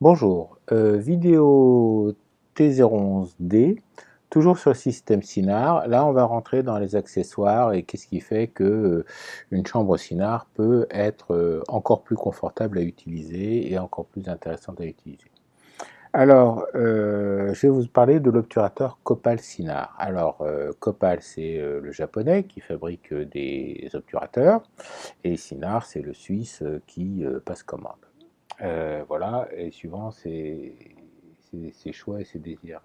Bonjour, vidéo T01D, toujours sur le système Cynar. Là, on va rentrer dans les accessoires et qu'est-ce qui fait que une chambre Cynar peut être encore plus confortable à utiliser et encore plus intéressante à utiliser. Alors, je vais vous parler de l'obturateur Copal Cynar. Alors, Copal, c'est le japonais qui fabrique des obturateurs et Cynar, c'est le suisse qui passe commande. Voilà, et suivant ses choix et ses désirs.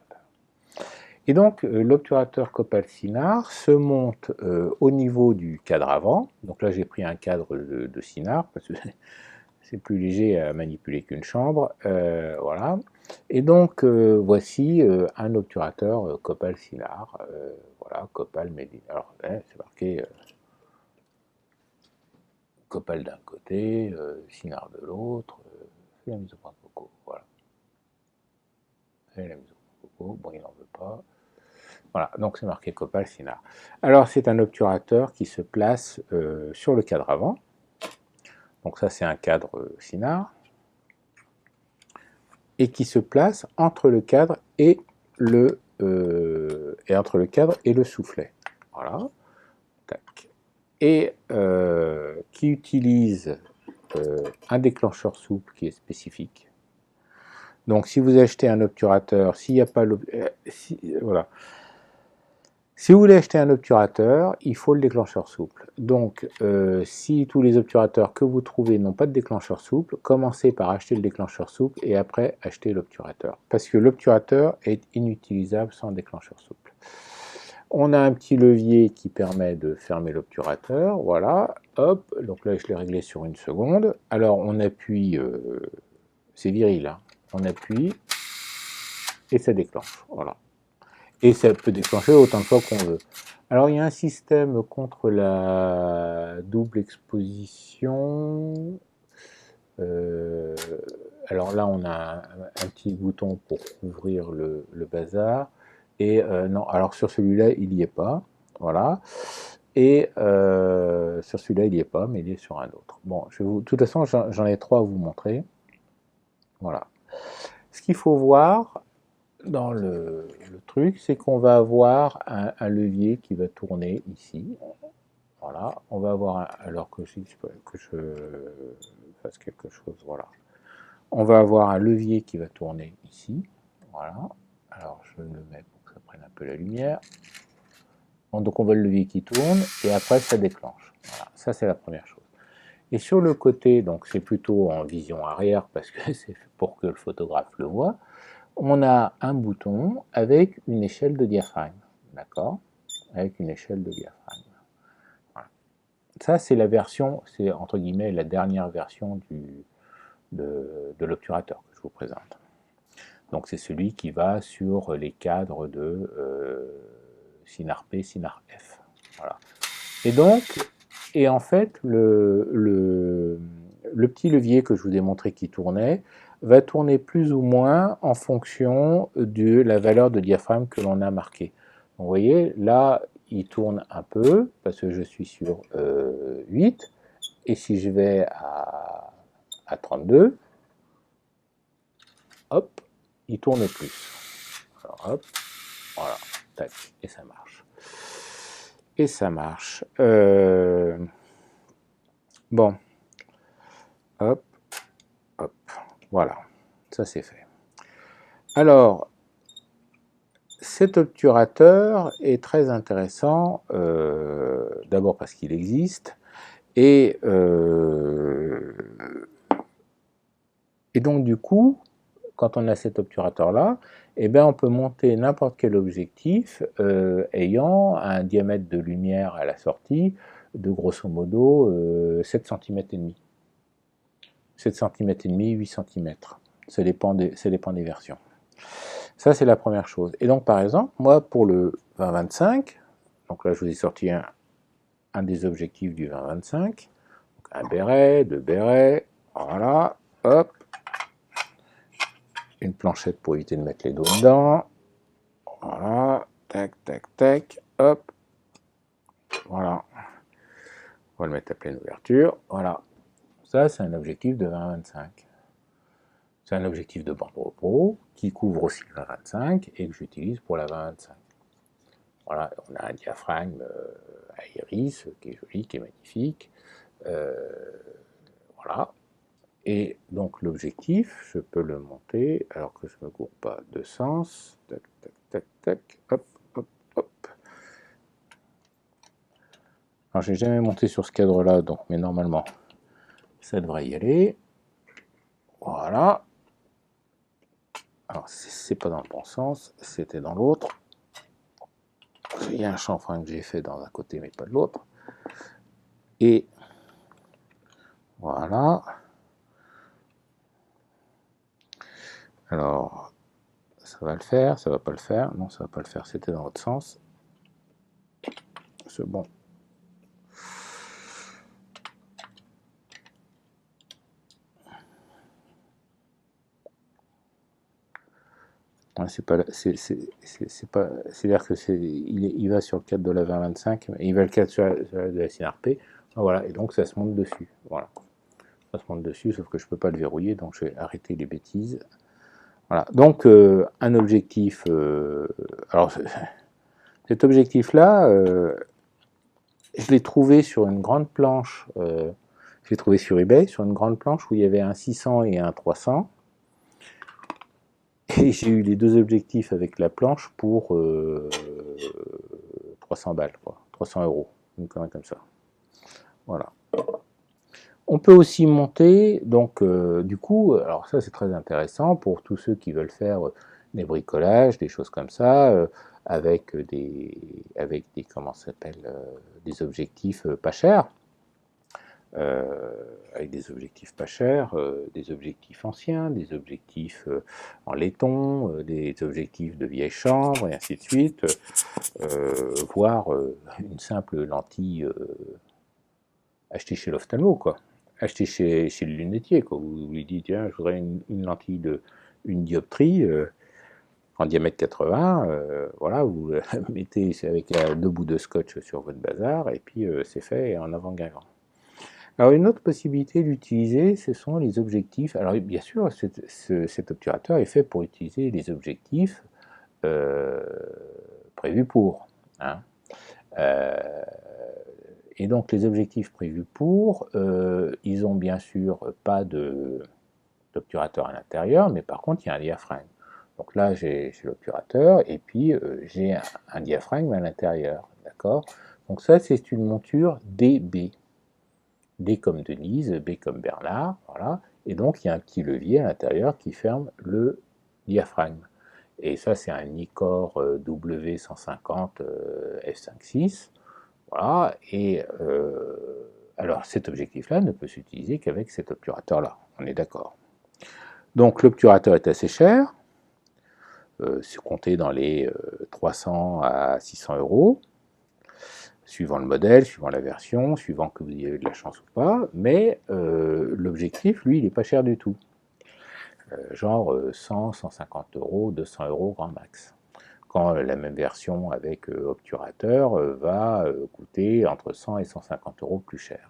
Et donc, l'obturateur Copal-Cynar se monte au niveau du cadre avant. Donc là, j'ai pris un cadre de Cynar, parce que c'est plus léger à manipuler qu'une chambre. Voilà. Et donc, voici un obturateur Copal-Cynar. Voilà, Copal Made in. Alors, c'est marqué Copal d'un côté, Cynar de l'autre. C'est la mise au point de Coco. Voilà. Et la mise au point de Coco. Bon, il n'en veut pas. Voilà, donc c'est marqué Copal Cynar. Alors c'est un obturateur qui se place sur le cadre avant. Donc ça c'est un cadre Cynar. Et qui se place entre le cadre et le soufflet. Voilà. Tac. Et qui utilise un déclencheur souple qui est spécifique. Donc si vous achetez un obturateur, s'il n'y a pas voilà. Si vous voulez acheter un obturateur, il faut le déclencheur souple. Donc, si tous les obturateurs que vous trouvez n'ont pas de déclencheur souple, commencez par acheter le déclencheur souple et après acheter l'obturateur. Parce que l'obturateur est inutilisable sans déclencheur souple. On a un petit levier qui permet de fermer l'obturateur. Voilà, hop, donc là je l'ai réglé sur 1 seconde. Alors on appuie, c'est viril, hein. On appuie et ça déclenche. Voilà. Et ça peut déclencher autant de fois qu'on veut. Alors il y a un système contre la double exposition. Euh, alors là on a un petit bouton pour ouvrir le bazar. Et non, alors sur celui-là il n'y est pas. Voilà. Et sur celui-là il n'y est pas, mais il est sur un autre. Bon, de toute façon j'en ai 3 à vous montrer. Voilà. Ce qu'il faut voir, dans le truc, c'est qu'on va avoir un levier qui va tourner ici. Voilà, on va avoir, alors que je fasse quelque chose, voilà. On va avoir un levier qui va tourner ici. Voilà. Alors je le mets pour que ça prenne un peu la lumière. Bon, donc on voit le levier qui tourne et après ça déclenche. Voilà, ça c'est la première chose. Et sur le côté, donc c'est plutôt en vision arrière parce que c'est pour que le photographe le voit, on a un bouton avec une échelle de diaphragme. D'accord? Avec une échelle de diaphragme. Voilà. Ça, c'est la version, c'est entre guillemets la dernière version de l'obturateur que je vous présente. Donc c'est celui qui va sur les cadres de Cynar P, Cynar F. Voilà. Et donc, et en fait, le petit levier que je vous ai montré qui tournait va tourner plus ou moins en fonction de la valeur de diaphragme que l'on a marquée. Vous voyez, là, il tourne un peu parce que je suis sur 8. Et si je vais à 32, hop, il tourne plus. Alors hop, voilà, tac, et ça marche. Et ça marche. Bon, hop, hop, voilà, ça c'est fait. Alors, cet obturateur est très intéressant, d'abord parce qu'il existe, et, et donc du coup, quand on a cet obturateur-là, eh bien, on peut monter n'importe quel objectif ayant un diamètre de lumière à la sortie de grosso modo 7 cm et demi. 7 cm et demi, 8 cm. Ça dépend des versions. Ça, c'est la première chose. Et donc, par exemple, moi, pour le 20-25, donc là, je vous ai sorti un des objectifs du 20-25, un béret, 2 bérets, voilà, hop, une planchette pour éviter de mettre les dos dedans, voilà, tac, tac, tac, hop, voilà, on va le mettre à pleine ouverture, voilà. Ça, c'est un objectif de 20-25. c'est un objectif de bande repos qui couvre aussi le 20-25 et que j'utilise pour la 20-25. Voilà, on a un diaphragme à iris qui est joli, qui est magnifique. Voilà. Et donc l'objectif, je peux le monter alors que je ne me cours pas de sens. Tac, tac, tac, tac, hop, hop, hop. Alors j'ai jamais monté sur ce cadre-là, donc mais normalement ça devrait y aller. Voilà. Alors c'est pas dans le bon sens, c'était dans l'autre. Il y a un chanfrein que j'ai fait dans un côté mais pas de l'autre. Et voilà. Alors, ça va le faire, ça va pas le faire. Non, ça va pas le faire, c'était dans l'autre sens. C'est bon. C'est-à-dire que il va sur le cadre de la 20-25, mais il va le cadre sur la de la SNRP. Voilà, et donc ça se monte dessus. Voilà. Ça se monte dessus, sauf que je peux pas le verrouiller, donc je vais arrêter les bêtises. Voilà, donc un objectif. Alors, cet objectif-là, je l'ai trouvé sur une grande planche. Je l'ai trouvé sur eBay, sur une grande planche où il y avait un 600 et un 300. Et j'ai eu les deux objectifs avec la planche pour 300 balles, quoi. 300 €, une connerie comme ça. Voilà. On peut aussi monter, donc du coup, alors ça c'est très intéressant pour tous ceux qui veulent faire des bricolages, des choses comme ça, avec des comment ça s'appelle, des objectifs pas chers. Avec des objectifs pas chers, des objectifs anciens, des objectifs en laiton, des objectifs de vieille chambre, et ainsi de suite, voire une simple lentille achetée chez l'ophtalmo, quoi. Achetée chez le lunetier, quoi. Vous lui dites, tiens, je voudrais une lentille de une dioptrie en diamètre 80, voilà, vous la mettez avec deux bouts de scotch sur votre bazar, et puis c'est fait en avant Guingamp. Alors une autre possibilité d'utiliser, ce sont les objectifs. Alors bien sûr, cet obturateur est fait pour utiliser les objectifs prévus pour. Hein. Et donc les objectifs prévus pour, ils ont bien sûr pas d'obturateur à l'intérieur, mais par contre il y a un diaphragme. Donc là j'ai l'obturateur et puis j'ai un diaphragme à l'intérieur. D'accord. Donc ça c'est une monture DB. D comme Denise, B comme Bernard, voilà. Et donc il y a un petit levier à l'intérieur qui ferme le diaphragme. Et ça c'est un Nikkor W150 f5.6, voilà. Et alors cet objectif-là ne peut s'utiliser qu'avec cet obturateur-là, on est d'accord. Donc l'obturateur est assez cher, c'est compté dans les 300 à 600 €. Suivant le modèle, suivant la version, suivant que vous ayez de la chance ou pas, mais l'objectif, lui, il n'est pas cher du tout. Genre 100, 150 €, 200 € grand max. Quand la même version avec obturateur va coûter entre 100 et 150 € plus cher.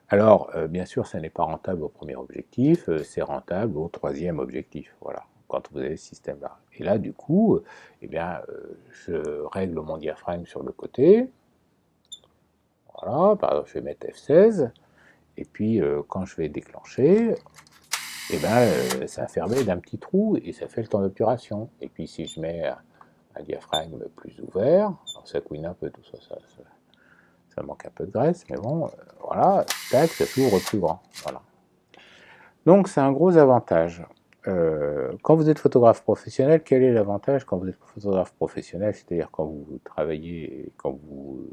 Alors, bien sûr, ça n'est pas rentable au premier objectif, c'est rentable au troisième objectif, voilà, quand vous avez ce système-là. Et là, du coup, eh bien, je règle mon diaphragme sur le côté. Voilà, par exemple, je vais mettre F16, et puis quand je vais déclencher, eh ben, ça ferme d'un petit trou et ça fait le temps d'obturation. Et puis si je mets un diaphragme plus ouvert, alors ça couine un peu tout ça, ça manque un peu de graisse, mais bon, voilà, tac, ça s'ouvre plus grand. Voilà. Donc c'est un gros avantage. Quand vous êtes photographe professionnel, quel est l'avantage quand vous êtes photographe professionnel, c'est-à-dire quand vous travaillez, quand vous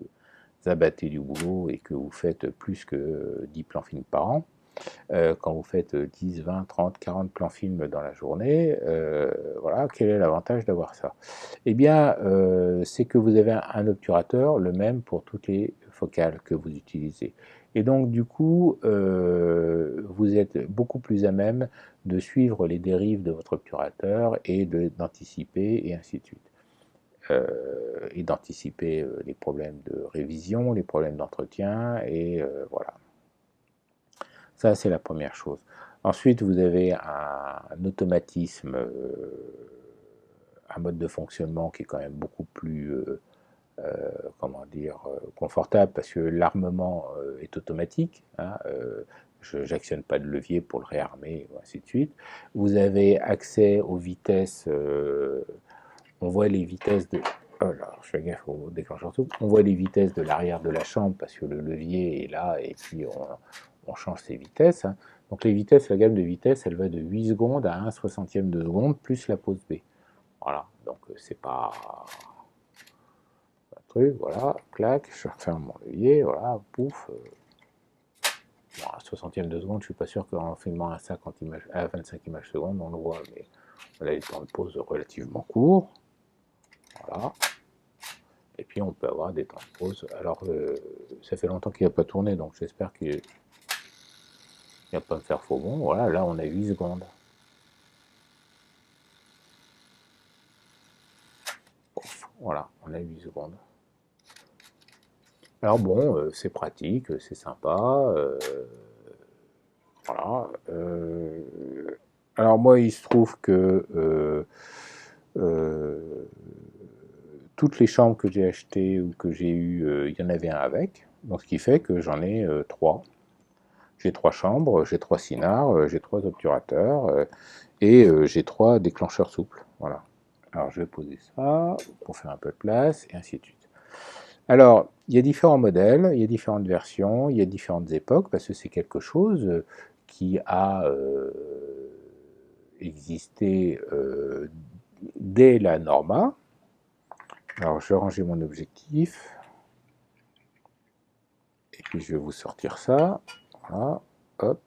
abattez du boulot et que vous faites plus que 10 plans films par an, quand vous faites 10, 20, 30, 40 plans films dans la journée, voilà, quel est l'avantage d'avoir ça? Eh bien, c'est que vous avez un obturateur, le même pour toutes les focales que vous utilisez. Et donc, du coup, vous êtes beaucoup plus à même de suivre les dérives de votre obturateur et d'anticiper, et ainsi de suite. Et d'anticiper les problèmes de révision, les problèmes d'entretien, et voilà. Ça, c'est la première chose. Ensuite, vous avez un automatisme, un mode de fonctionnement qui est quand même beaucoup plus, comment dire, confortable, parce que l'armement est automatique, hein, j'actionne pas de levier pour le réarmer, ou ainsi de suite. Vous avez accès aux vitesses, on voit les vitesses de... Oh là, je fais gaffe au déclencheur souple. On voit les vitesses de l'arrière de la chambre parce que le levier est là et puis on change ses vitesses, hein. Donc les vitesses, la gamme de vitesses, elle va de 8 secondes à 1/60 de seconde plus la pause B. Voilà, donc c'est pas un truc, voilà, clac, je referme mon levier, voilà, pouf. Bon, à 60e de seconde, je suis pas sûr qu'en filmant à 25 images secondes, on le voit, mais on a des temps de pause relativement courts. Voilà. Et puis on peut avoir des temps de pause. Alors, ça fait longtemps qu'il n'a pas tourné, donc j'espère qu'il ne va pas me faire faux bon. Voilà, là on a 8 secondes. Voilà, on a 8 secondes. Alors bon, c'est pratique, c'est sympa. Voilà. Alors moi, il se trouve que toutes les chambres que j'ai achetées ou que j'ai eues, il y en avait un avec. Donc ce qui fait que j'en ai 3. J'ai 3 chambres, j'ai 3 cinars, j'ai 3 obturateurs et j'ai 3 déclencheurs souples. Voilà. Alors je vais poser ça pour faire un peu de place et ainsi de suite. Alors, il y a différents modèles, il y a différentes versions, il y a différentes époques, parce que c'est quelque chose qui a existé dès la Norma. Alors, je vais ranger mon objectif. Et puis, je vais vous sortir ça. Voilà, hop.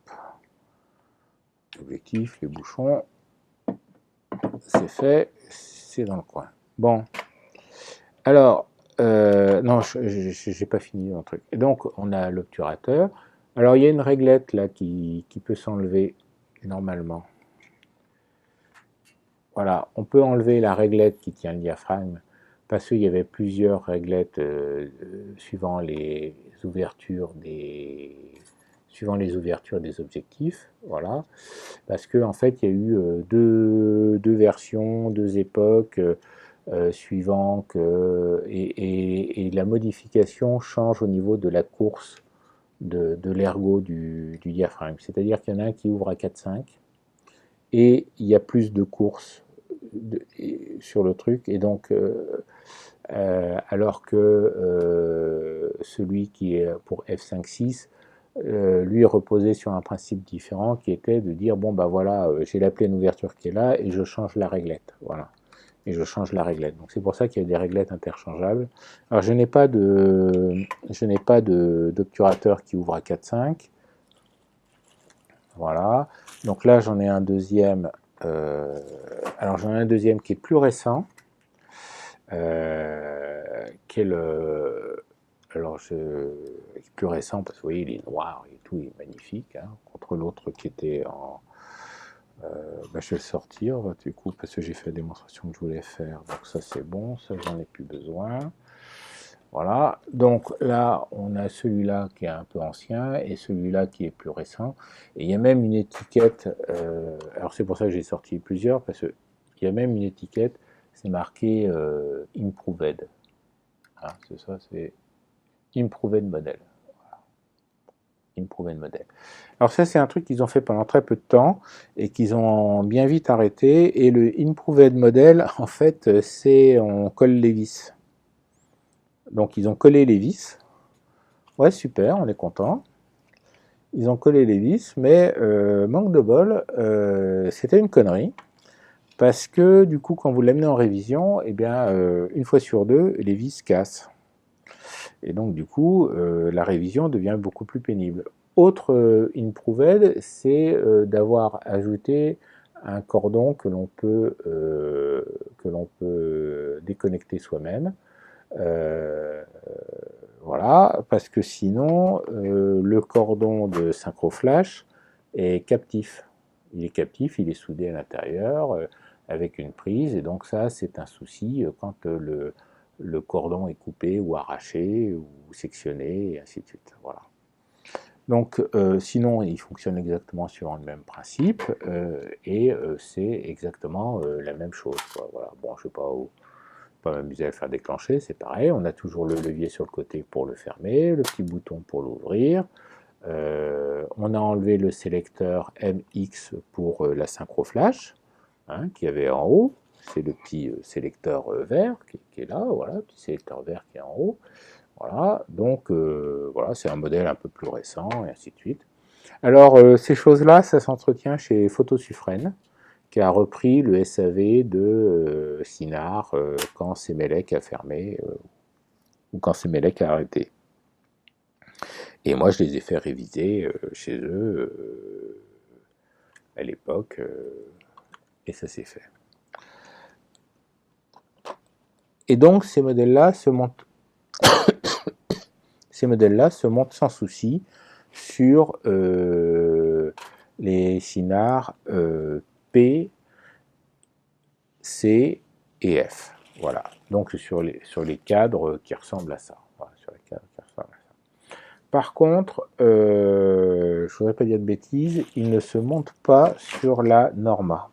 Objectif, les bouchons. C'est fait, c'est dans le coin. Bon. Alors, non, j'ai pas fini mon truc. Et donc, on a l'obturateur. Alors, il y a une réglette là qui peut s'enlever normalement. Voilà, on peut enlever la réglette qui tient le diaphragme parce qu'il y avait plusieurs réglettes suivant les ouvertures des objectifs. Voilà, parce qu'en fait, il y a eu deux versions, deux époques. Suivant que et la modification change au niveau de la course de l'ergot du diaphragme. C'est-à-dire qu'il y en a un qui ouvre à 4,5 et il y a plus de course sur le truc. Et donc, alors que celui qui est pour F5.6, lui reposait sur un principe différent qui était de dire, bon bah voilà, j'ai la pleine ouverture qui est là et je change la réglette. Voilà. Et je change la réglette. Donc c'est pour ça qu'il y a des réglettes interchangeables. Alors je n'ai pas d'obturateur qui ouvre à 4,5. Voilà. Donc là j'en ai un deuxième. Alors j'en ai un deuxième qui est plus récent, qui est le. Alors plus récent parce que vous voyez il est noir et tout, il est magnifique, hein, contre l'autre qui était en. Bah, je vais le sortir du coup parce que j'ai fait la démonstration que je voulais faire, donc ça c'est bon, ça j'en ai plus besoin. Voilà, donc là on a celui-là qui est un peu ancien et celui-là qui est plus récent, et il y a même une étiquette, alors c'est pour ça que j'ai sorti plusieurs, parce qu'il y a même une étiquette, c'est marqué Improved, hein, c'est ça, c'est Improved Model. Improved Model. Alors ça c'est un truc qu'ils ont fait pendant très peu de temps et qu'ils ont bien vite arrêté, et le Improved Model en fait c'est on colle les vis. Donc ils ont collé les vis, ouais super, on est content. Ils ont collé les vis, mais manque de bol, c'était une connerie, parce que du coup quand vous l'amenez en révision, eh bien une fois sur deux les vis cassent. Et donc du coup la révision devient beaucoup plus pénible. Autre improved, c'est d'avoir ajouté un cordon que l'on peut déconnecter soi-même. Voilà, parce que sinon le cordon de synchroflash est captif. Il est captif, il est soudé à l'intérieur avec une prise, et donc ça c'est un souci quand le cordon est coupé ou arraché ou sectionné et ainsi de suite. Voilà. Donc, sinon, il fonctionne exactement sur le même principe, et c'est exactement la même chose, quoi. Voilà. Bon, je ne vais pas m'amuser à le faire déclencher, c'est pareil. On a toujours le levier sur le côté pour le fermer, le petit bouton pour l'ouvrir. On a enlevé le sélecteur MX pour la synchro flash, hein, qui avait en haut. C'est le petit sélecteur vert qui est là, voilà, le petit sélecteur vert qui est en haut. Voilà, donc voilà, c'est un modèle un peu plus récent, et ainsi de suite. Alors, ces choses-là, ça s'entretient chez Photosufren, qui a repris le SAV de Sinar quand Semelec a fermé, ou quand Semelec a arrêté. Et moi, je les ai fait réviser chez eux à l'époque, et ça s'est fait. Et donc, ces modèles-là se montent sans souci sur les Sinar P, C et F. Voilà. Donc, sur les cadres qui ressemblent à ça. Voilà, sur les cadres qui ressemblent à ça. Par contre, je ne voudrais pas dire de bêtises, il ne se monte pas sur la Norma.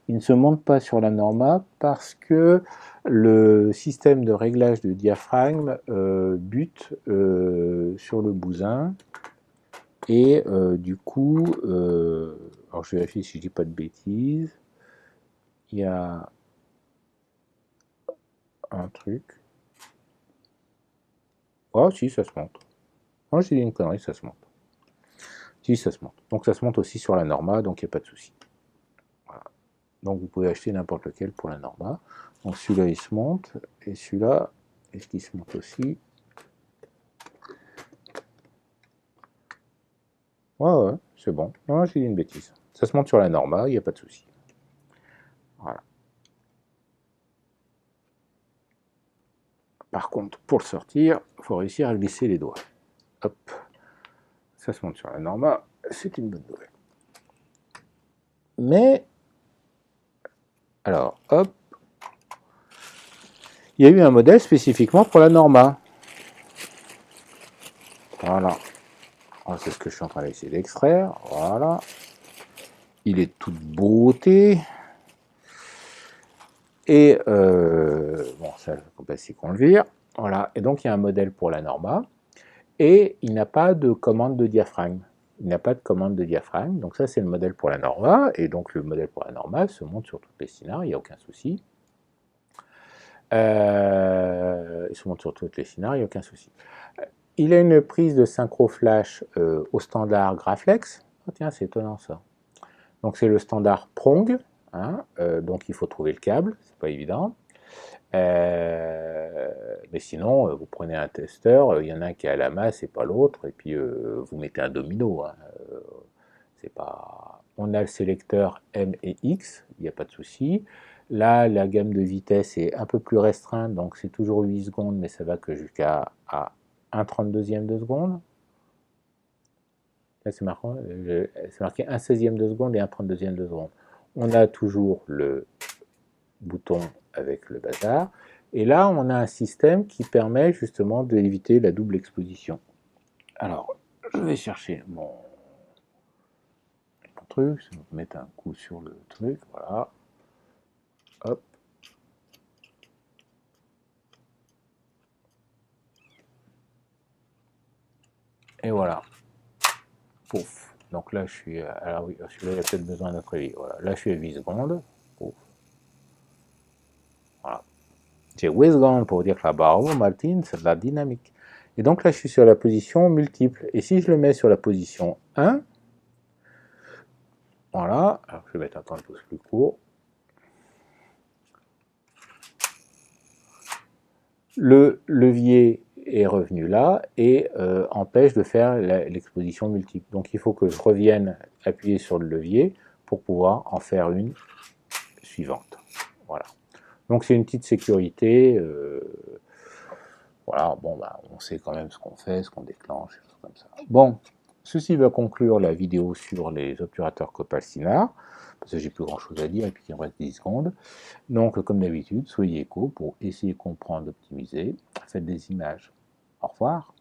Il ne se monte pas sur la Norma parce que le système de réglage du diaphragme bute sur le bousin, et du coup, alors je vérifie si je ne dis pas de bêtises, il y a un truc. Oh si, ça se monte. Oh, j'ai dit une connerie, ça se monte. Si, ça se monte. Donc ça se monte aussi sur la Norma, donc il n'y a pas de souci. Voilà. Donc vous pouvez acheter n'importe lequel pour la Norma. Donc celui-là il se monte, et celui-là, est-ce qu'il se monte aussi? Ouais, c'est bon. Non, j'ai dit une bêtise. Ça se monte sur la Norma, il n'y a pas de souci. Voilà. Par contre, pour le sortir, il faut réussir à glisser les doigts. Hop. Ça se monte sur la Norma, c'est une bonne nouvelle. Mais, alors, hop. Il y a eu un modèle spécifiquement pour la Norma. Voilà. C'est ce que je suis en train d'essayer d'extraire. Voilà. Il est toute beauté. Et bon, ça, faut pas si qu'on le vire. Voilà. Et donc, il y a un modèle pour la Norma. Et il n'a pas de commande de diaphragme. Il n'a pas de commande de diaphragme. Donc, ça, c'est le modèle pour la Norma. Et donc, le modèle pour la Norma se monte sur toutes les Sinar. Il n'y a aucun souci. Il se monte sur toutes les Sinar. Il n'y a aucun souci. Il a une prise de synchro flash au standard Graflex. Oh, tiens, c'est étonnant ça. Donc c'est le standard Prong, hein, donc il faut trouver le câble, c'est pas évident. Mais sinon, vous prenez un testeur, il y en a un qui est à la masse et pas l'autre, et puis vous mettez un domino. Hein, c'est pas... On a le sélecteur M et X, il n'y a pas de souci. Là, la gamme de vitesse est un peu plus restreinte, donc c'est toujours 8 secondes, mais ça va que jusqu'à 1/32e de seconde. Là, c'est marqué 1/16e de seconde et 1/32e de seconde. On a toujours le bouton avec le bazar. Et là, on a un système qui permet justement d'éviter la double exposition. Alors, je vais chercher mon truc. Je vais mettre un coup sur le truc. Voilà. Hop. Et voilà. Pouf. Donc là, je suis... Alors oui, celui-là, il a peut-être besoin d'un autre avis. Voilà. Là, je suis à 8 secondes. Pouf. Voilà. J'ai 8 secondes pour dire que la barre, Martin, c'est de la dynamique. Et donc là, je suis sur la position multiple. Et si je le mets sur la position 1, voilà, alors je vais mettre un temps de pouce plus court. Le levier est revenu là et empêche de faire l'exposition multiple. Donc il faut que je revienne appuyer sur le levier pour pouvoir en faire une suivante. Voilà. Donc c'est une petite sécurité. Voilà, bon, bah, on sait quand même ce qu'on fait, ce qu'on déclenche, des choses comme ça. Bon, ceci va conclure la vidéo sur les obturateurs Copal-Sinar, parce que j'ai plus grand chose à dire et puis il me reste 10 secondes. Donc, comme d'habitude, soyez éco pour essayer de comprendre, d'optimiser. Faites des images. Au revoir.